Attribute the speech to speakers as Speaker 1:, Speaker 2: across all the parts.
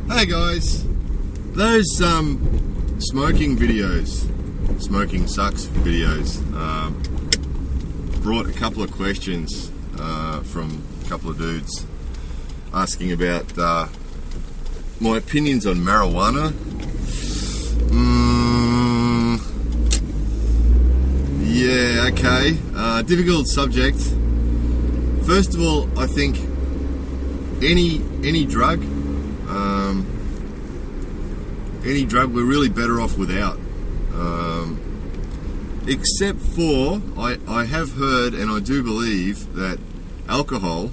Speaker 1: Hey guys, those smoking videos, smoking sucks videos, brought a couple of questions from a couple of dudes asking about my opinions on marijuana. Yeah, okay. Difficult subject. First of all, I think any drug we're really better off without. Except for, I have heard and I do believe that alcohol,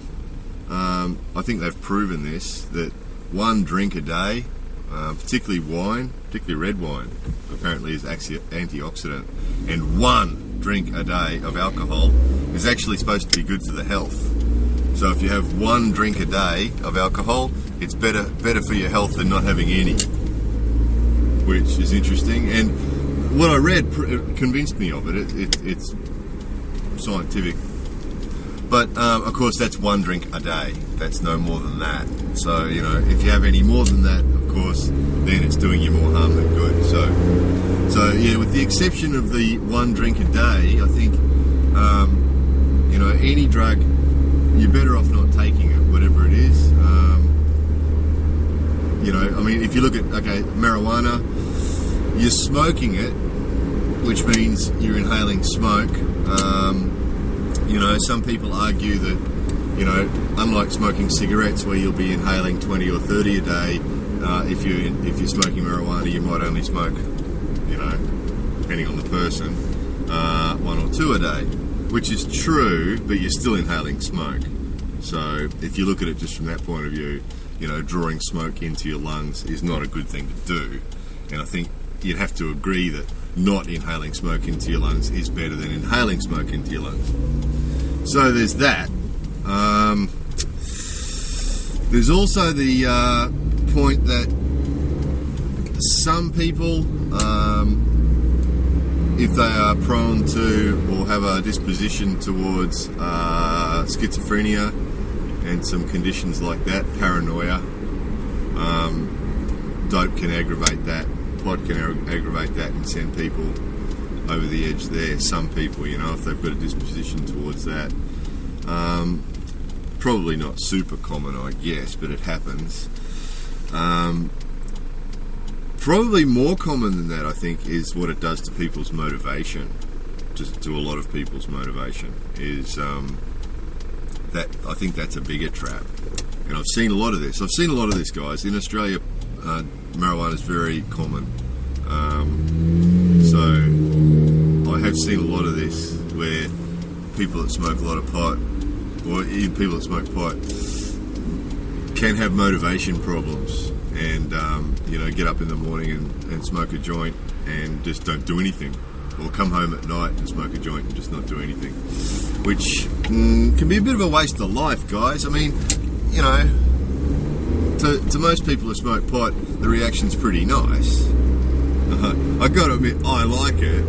Speaker 1: I think they've proven this, that one drink a day, particularly wine, particularly red wine, apparently is antioxidant, and one drink a day of alcohol is actually supposed to be good for the health. So if you have one drink a day of alcohol, it's better for your health than not having any, which is interesting. And what I read convinced me of it. It's scientific. But of course, that's one drink a day. That's no more than that. So, you know, if you have any more than that, of course, then it's doing you more harm than good. So yeah, with the exception of the one drink a day, I think, you know, any drug, you're better off not taking it, whatever it is. You know, I mean, if you look at, okay, marijuana, you're smoking it, which means you're inhaling smoke. You know, some people argue that, you know, unlike smoking cigarettes where you'll be inhaling 20 or 30 a day, if you're smoking marijuana, you might only smoke, you know, depending on the person, 1 or 2 a day, which is true, but you're still inhaling smoke. So if you look at it just from that point of view, you know, drawing smoke into your lungs is not a good thing to do. And I think you'd have to agree that not inhaling smoke into your lungs is better than inhaling smoke into your lungs. So there's that. There's also the point that some people, if they are prone to or have a disposition towards schizophrenia and some conditions like that, paranoia, dope can aggravate that, pot can aggravate that and send people over the edge there. Some people, you know, if they've got a disposition towards that. Probably not super common, I guess, but it happens. Probably more common than that, I think, is what it does to people's motivation. Just to a lot of people's motivation is that I think that's a bigger trap. And I've seen a lot of this. Guys. In Australia, marijuana is very common. So I have seen a lot of this where people that smoke a lot of pot, or even people that smoke pot, can have motivation problems and, you know, get up in the morning and smoke a joint and just don't do anything. Or come home at night and smoke a joint and just not do anything. Which can be a bit of a waste of life, guys. I mean, you know, to most people who smoke pot, the reaction's pretty nice. I gotta admit, I like it.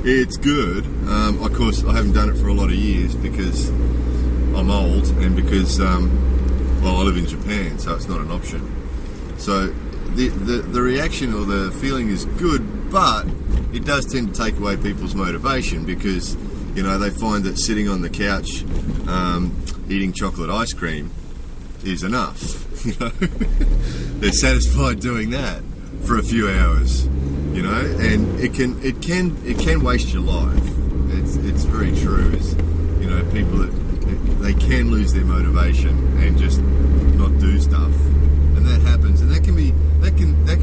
Speaker 1: It's good. Of course, I haven't done it for a lot of years because I'm old and because, well, I live in Japan, so it's not an option. So the reaction or the feeling is good, but it does tend to take away people's motivation because, you know, they find that sitting on the couch eating chocolate ice cream is enough. You know, they're satisfied doing that for a few hours. You know, and it can waste your life. It's very true. It's, you know, people they can lose their motivation and just not do stuff, and that happens, and that can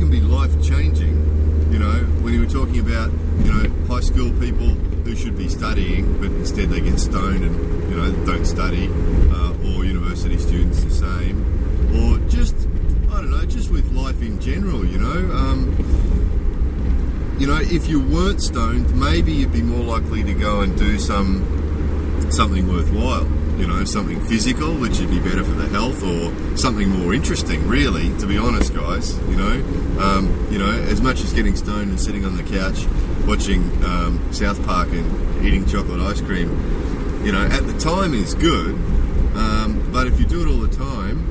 Speaker 1: be life changing. You know, when you were talking about, you know, high school people who should be studying, but instead they get stoned and, you know, don't study, or university students the same, or just, I don't know, just with life in general, you know. You know, if you weren't stoned, maybe you'd be more likely to go and do something worthwhile. You know, something physical, which would be better for the health, or something more interesting, really, to be honest, guys. You know, as much as getting stoned and sitting on the couch watching South Park and eating chocolate ice cream, you know, at the time is good, but if you do it all the time,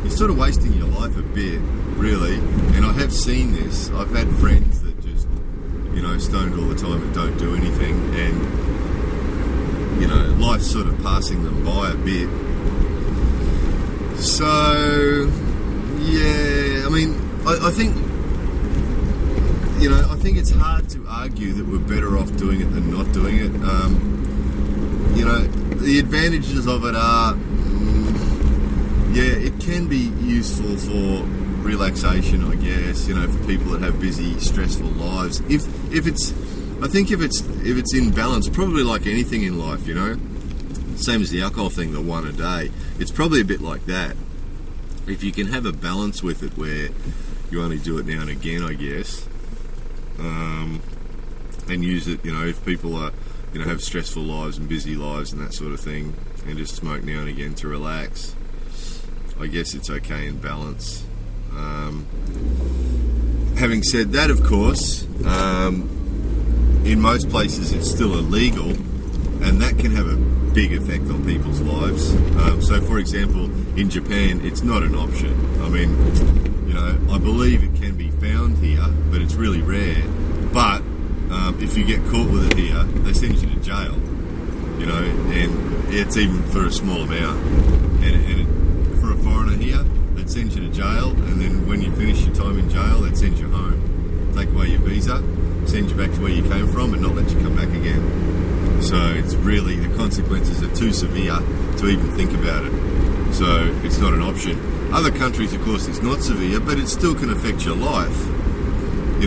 Speaker 1: you sort of wasting your life a bit, really. And I have seen this. I've had friends that just, you know, stoned all the time and don't do anything, and, you know, life's sort of passing them by a bit. So, yeah, I mean, I think, you know, I think it's hard to argue that we're better off doing it than not doing it. You know, the advantages of it are, yeah, it can be useful for relaxation, I guess, you know, for people that have busy, stressful lives. If it's in balance, probably like anything in life, you know, same as the alcohol thing, the one a day, it's probably a bit like that. If you can have a balance with it where you only do it now and again, I guess, and use it, you know, if people are, you know, have stressful lives and busy lives and that sort of thing, and just smoke now and again to relax, I guess it's okay in balance. Having said that, of course, in most places it's still illegal, and that can have a big effect on people's lives. So, for example, in Japan, it's not an option. I mean, you know, I believe it can be found here, but it's really rare. But if you get caught with it here, they send you to jail. You know, and it's even for a small amount. And for a foreigner here, they'd send you to jail, and then when you finish your time in jail, they'd send you home, take away your visa, send you back to where you came from, and not let you come back again. So it's really, the consequences are too severe to even think about it. So it's not an option. Other countries, of course, it's not severe, but it still can affect your life. You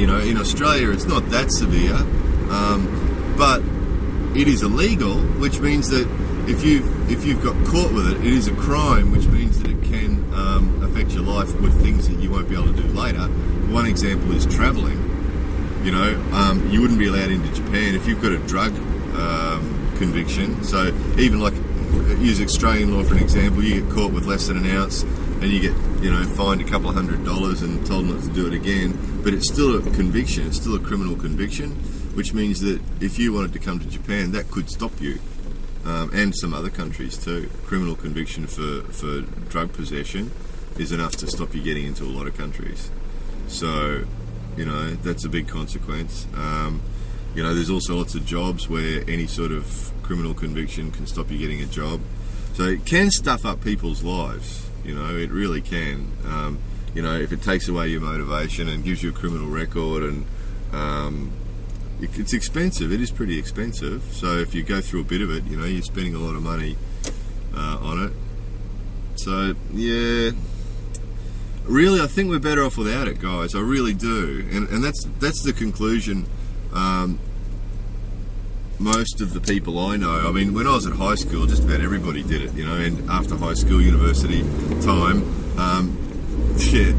Speaker 1: know, in Australia, it's not that severe, but it is illegal, which means that if you've got caught with it, it is a crime, which means that it can affect your life with things that you won't be able to do later. One example is travelling. You know, you wouldn't be allowed into Japan if you've got a drug conviction. So even like, use Australian law for an example, you get caught with less than an ounce and you get, you know, fined a couple of $100 and told not to do it again. But it's still a conviction, it's still a criminal conviction, which means that if you wanted to come to Japan, that could stop you. And some other countries too. Criminal conviction for drug possession is enough to stop you getting into a lot of countries. So, you know, that's a big consequence. You know, there's also lots of jobs where any sort of criminal conviction can stop you getting a job. So it can stuff up people's lives, you know, it really can. You know, if it takes away your motivation and gives you a criminal record, and it's expensive, it is pretty expensive. So if you go through a bit of it, you know, you're spending a lot of money on it. So, yeah, really, I think we're better off without it, guys. I really do. And that's the conclusion most of the people I know. I mean, when I was at high school, just about everybody did it, you know, and after high school, university time, yeah,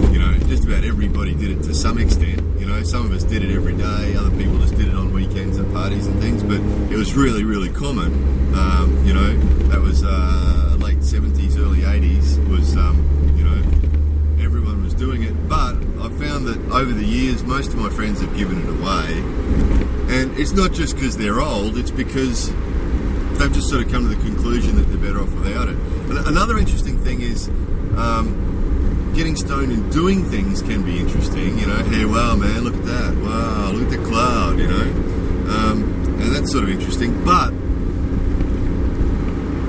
Speaker 1: you know, just about everybody did it to some extent. You know, some of us did it every day, other people just did it on weekends and parties and things, but it was really, really common. You know, that was late 70s, early 80s was, you know, everyone was doing it. But I found that over the years, most of my friends have given it away. And it's not just because they're old, it's because they've just sort of come to the conclusion that they're better off without it. And another interesting thing is, getting stoned and doing things can be interesting, you know. Hey, wow, man, look at that. Wow, look at the cloud, you know. And that's sort of interesting. But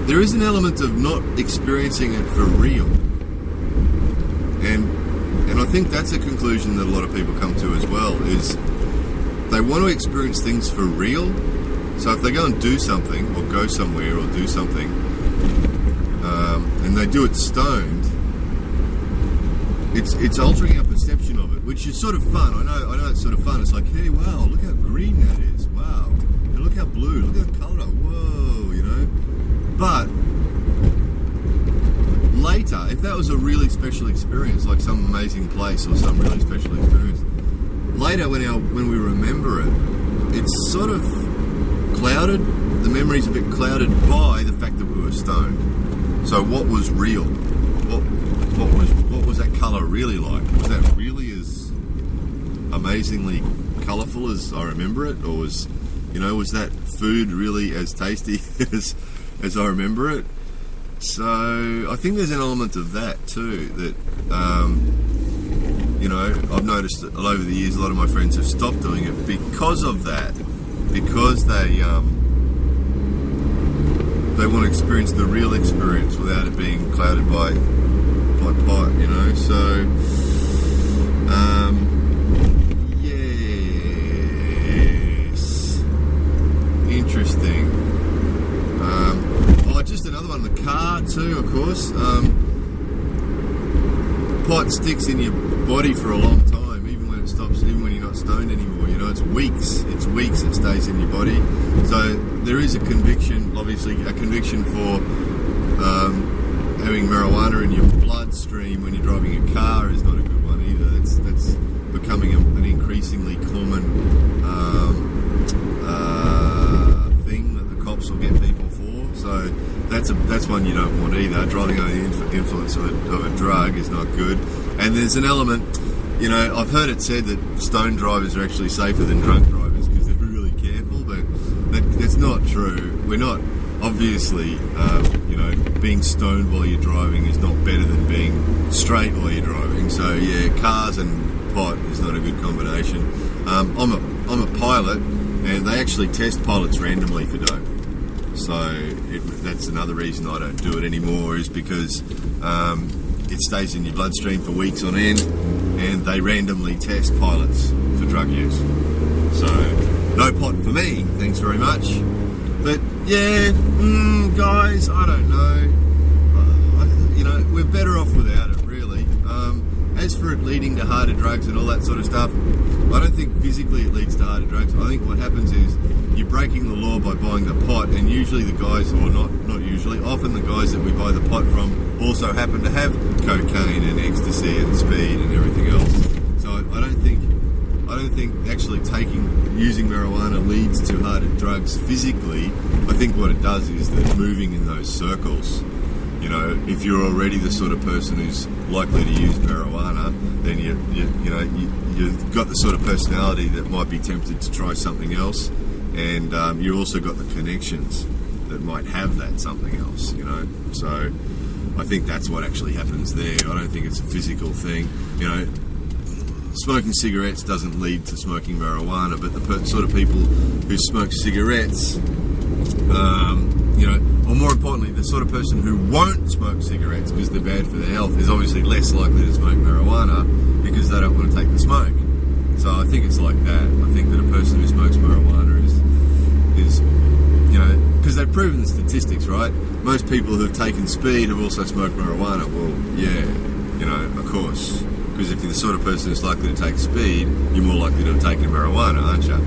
Speaker 1: there is an element of not experiencing it for real. And I think that's a conclusion that a lot of people come to as well, is they want to experience things for real. So if they go and do something, or go somewhere, or do something, and they do it stoned, it's altering our perception of it, which is sort of fun. I know it's sort of fun. It's like, hey, wow, look how green that is. Wow, and look how blue. Look how colour. Whoa, you know. But later, if that was a really special experience, like some amazing place or some really special experience, later when we remember it, it's sort of clouded. The memory's a bit clouded by the fact that we were stoned. So what was real? What was that colour really like? Was that really as amazingly colourful as I remember it, or was that food really as tasty as I remember it? So I think there's an element of that too, that you know, I've noticed that all over the years a lot of my friends have stopped doing it because of that, because they want to experience the real experience without it being clouded by pot, you know. So yes, interesting. Just another one, the car too, of course. Pot sticks in your body for a long time, even when it stops, even when you're not stoned anymore. You know, it's weeks it stays in your body. So there is a conviction, obviously, a conviction for having marijuana in your bloodstream when you're driving a car is not a good one either. That's becoming an increasingly common thing that the cops will get people for. So that's one you don't want either. Driving under the influence of a drug is not good. And there's an element, you know, I've heard it said that stoned drivers are actually safer than drunk drivers because they're really careful, but that's not true. We're not, obviously, you know, being stoned while you're driving is not better than being straight while you're driving. So yeah, cars and pot is not a good combination. I'm a pilot, and they actually test pilots randomly for dope. So that's another reason I don't do it anymore, is because it stays in your bloodstream for weeks on end, and they randomly test pilots for drug use. So no pot for me, thanks very much. But yeah, guys, I don't know. You know, we're better off without it, really. As for it leading to harder drugs and all that sort of stuff, I don't think physically it leads to harder drugs. I think what happens is you're breaking the law by buying the pot, and usually the guys, or not usually, often the guys that we buy the pot from also happen to have cocaine and ecstasy and speed and everything else. So I don't think actually using marijuana leads to harder drugs physically. I think what it does is that moving in those circles. You know, if you're already the sort of person who's likely to use marijuana, then you've got the sort of personality that might be tempted to try something else, and you also got the connections that might have that something else. You know, so I think that's what actually happens there. I don't think it's a physical thing. You know, smoking cigarettes doesn't lead to smoking marijuana, but the sort of people who smoke cigarettes, you know, or more importantly, the sort of person who won't smoke cigarettes because they're bad for their health is obviously less likely to smoke marijuana because they don't want to take the smoke. So I think it's like that. I think that a person who smokes marijuana is you know, because they've proven the statistics, right? Most people who have taken speed have also smoked marijuana. Well, yeah, you know, of course. Because if you're the sort of person who's likely to take speed, you're more likely to have taken marijuana, aren't you?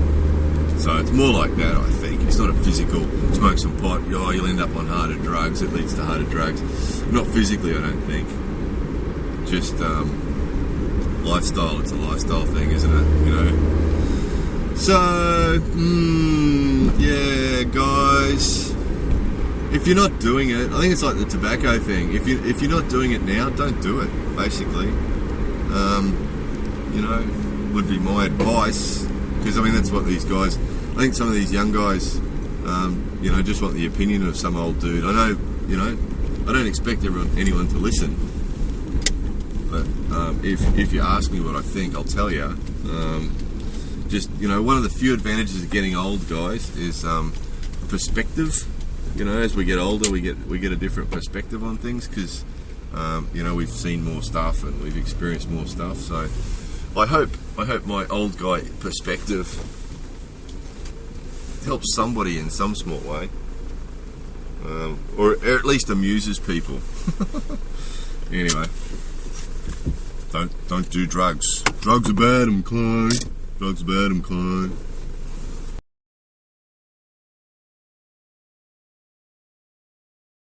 Speaker 1: So it's more like that, I think. It's not a physical, smoke some pot, you'll end up on harder drugs, it leads to harder drugs. Not physically, I don't think. Just lifestyle, it's a lifestyle thing, isn't it? You know? So, yeah, guys. If you're not doing it, I think it's like the tobacco thing. If you're not doing it now, don't do it, basically. You know, would be my advice, because I mean that's what these guys, I think some of these young guys, you know, just want the opinion of some old dude. I know, you know, I don't expect anyone to listen, but if you ask me what I think, I'll tell you. Just, you know, one of the few advantages of getting old, guys, is perspective. You know, as we get older, we get a different perspective on things, because you know, we've seen more stuff and we've experienced more stuff. So I hope my old guy perspective helps somebody in some small way, or at least amuses people. Anyway, don't do drugs. Drugs are bad, I'm Clyde. Drugs are bad, I'm Clyde.